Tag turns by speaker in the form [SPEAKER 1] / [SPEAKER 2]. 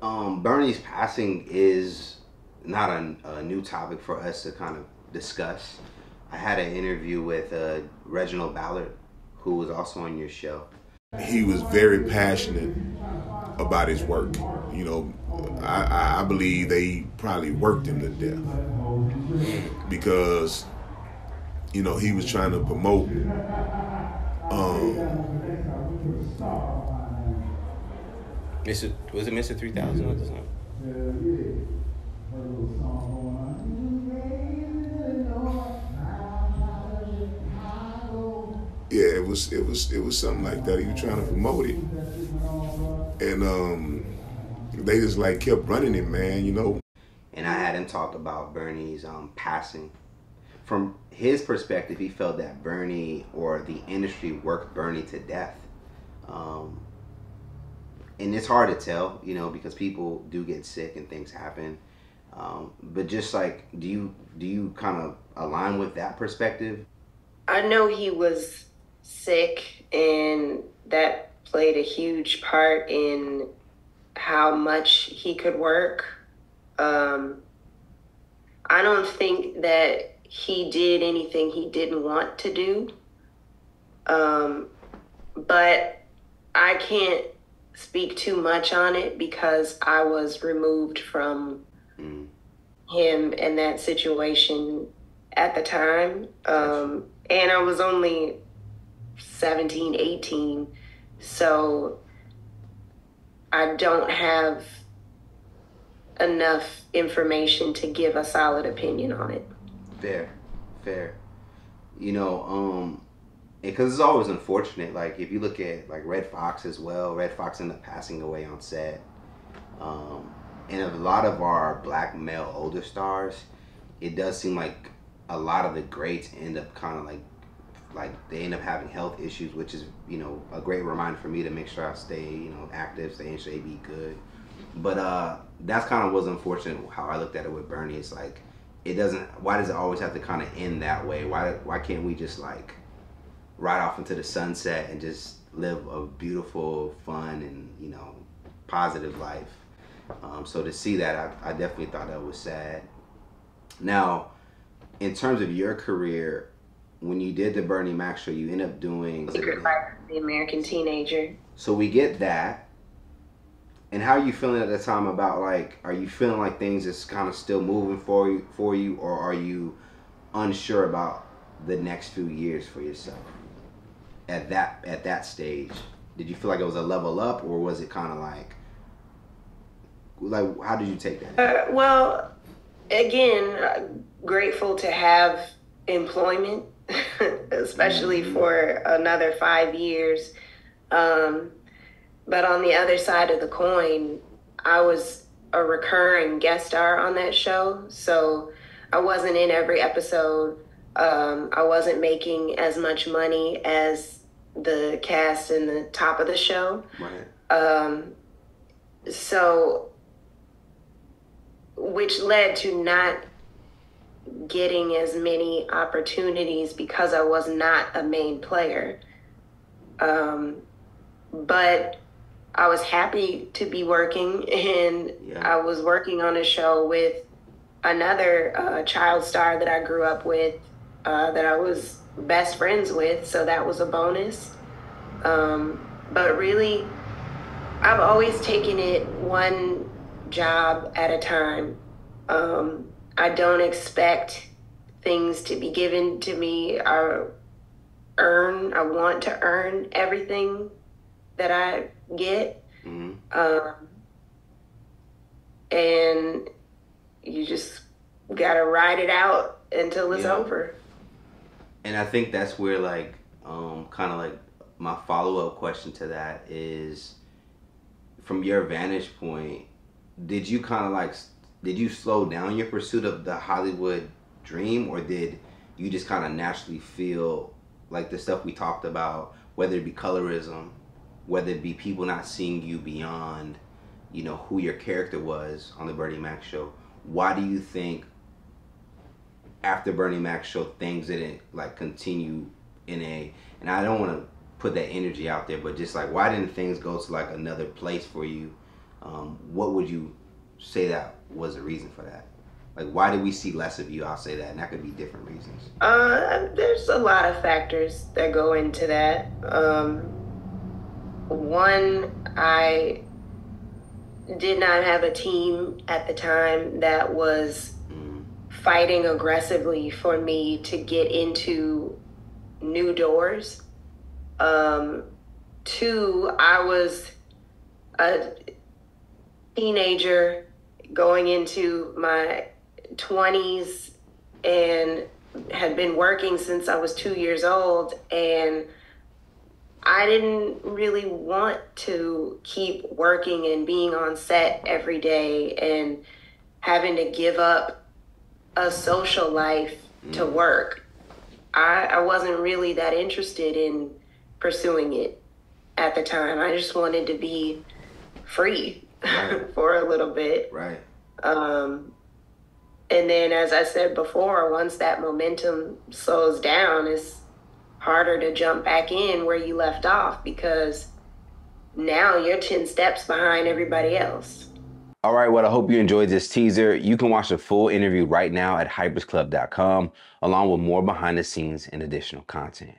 [SPEAKER 1] Bernie's passing is not a new topic for us to kind of discuss. I had an interview with Reginald Ballard, who was also on your show.
[SPEAKER 2] He was very passionate about his work. You know, I believe they probably worked him to death because, you know, he was trying to promote
[SPEAKER 1] Was it Mr. 3000 at the time?
[SPEAKER 2] Yeah, it was something like that. He was trying to promote it, and they just like kept running it, man. You know.
[SPEAKER 1] And I had him talk about Bernie's passing. From his perspective, he felt that Bernie or the industry worked Bernie to death. And it's hard to tell, you know, because people do get sick and things happen. But just like, do you kind of align with that perspective?
[SPEAKER 3] I know he was sick, and that played a huge part in how much he could work. I don't think that he did anything he didn't want to do. But I can't speak too much on it because I was removed from him and that situation at the time. And I was only 17, 18. So I don't have enough information to give a solid opinion on it.
[SPEAKER 1] Fair. You know, because it's always unfortunate. Like if you look at like Red Fox as well, Red Fox ended up passing away on set. And a lot of our black male older stars, it does seem like a lot of the greats end up kind of like they end up having health issues, which is, you know, a great reminder for me to make sure I stay, you know, active, stay be good. But that's kind of was unfortunate how I looked at it with Bernie. It's like why does it always have to kind of end that way? Why can't we just like ride off into the sunset and just live a beautiful, fun, and, you know, positive life? So to see that, I definitely thought that was sad. Now, in terms of your career, when you did the Bernie Mac show, you ended up doing
[SPEAKER 3] Secret Life of the American Teenager.
[SPEAKER 1] So we get that. And how are you feeling at the time about, like, are you feeling like things is kind of still moving for you, or are you unsure about the next few years for yourself at that stage? Did you feel like it was a level up, or was it kind of like how did you take that?
[SPEAKER 3] Well, again, grateful to have employment, especially for another 5 years. But on the other side of the coin, I was a recurring guest star on that show. So I wasn't in every episode. I wasn't making as much money as the cast and the top of the show.
[SPEAKER 1] Right.
[SPEAKER 3] So, which led to not getting as many opportunities because I was not a main player. But I was happy to be working, and I was working on a show with another child star that I grew up with, that I was best friends with, so that was a bonus. But really, I've always taken it one job at a time. I don't expect things to be given to me. I want to earn everything that I get. And you just gotta ride it out until it's over.
[SPEAKER 1] And I think that's where, like, kind of like my follow-up question to that is, from your vantage point, did you slow down your pursuit of the Hollywood dream, or did you just kind of naturally feel like the stuff we talked about, whether it be colorism, whether it be people not seeing you beyond, you know, who your character was on the Bernie Mac show? Why do you think after Bernie Mac show things didn't like continue and I don't want to put that energy out there, but just like, why didn't things go to like another place for you What would you say that was the reason for that? Like, why did we see less of you? I'll say that, and that could be different reasons.
[SPEAKER 3] There's a lot of factors that go into that. One, I did not have a team at the time that was fighting aggressively for me to get into new doors. Two, I was a teenager going into my 20s and had been working since I was 2 years old, and I didn't really want to keep working and being on set every day and having to give up a social life to work. I wasn't really that interested in pursuing it at the time. I just wanted to be free for a little bit.
[SPEAKER 1] Right.
[SPEAKER 3] And then, as I said before, once that momentum slows down, it's harder to jump back in where you left off because now you're 10 steps behind everybody else.
[SPEAKER 1] All right, well, I hope you enjoyed this teaser. You can watch the full interview right now at hypersclub.com, along with more behind the scenes and additional content.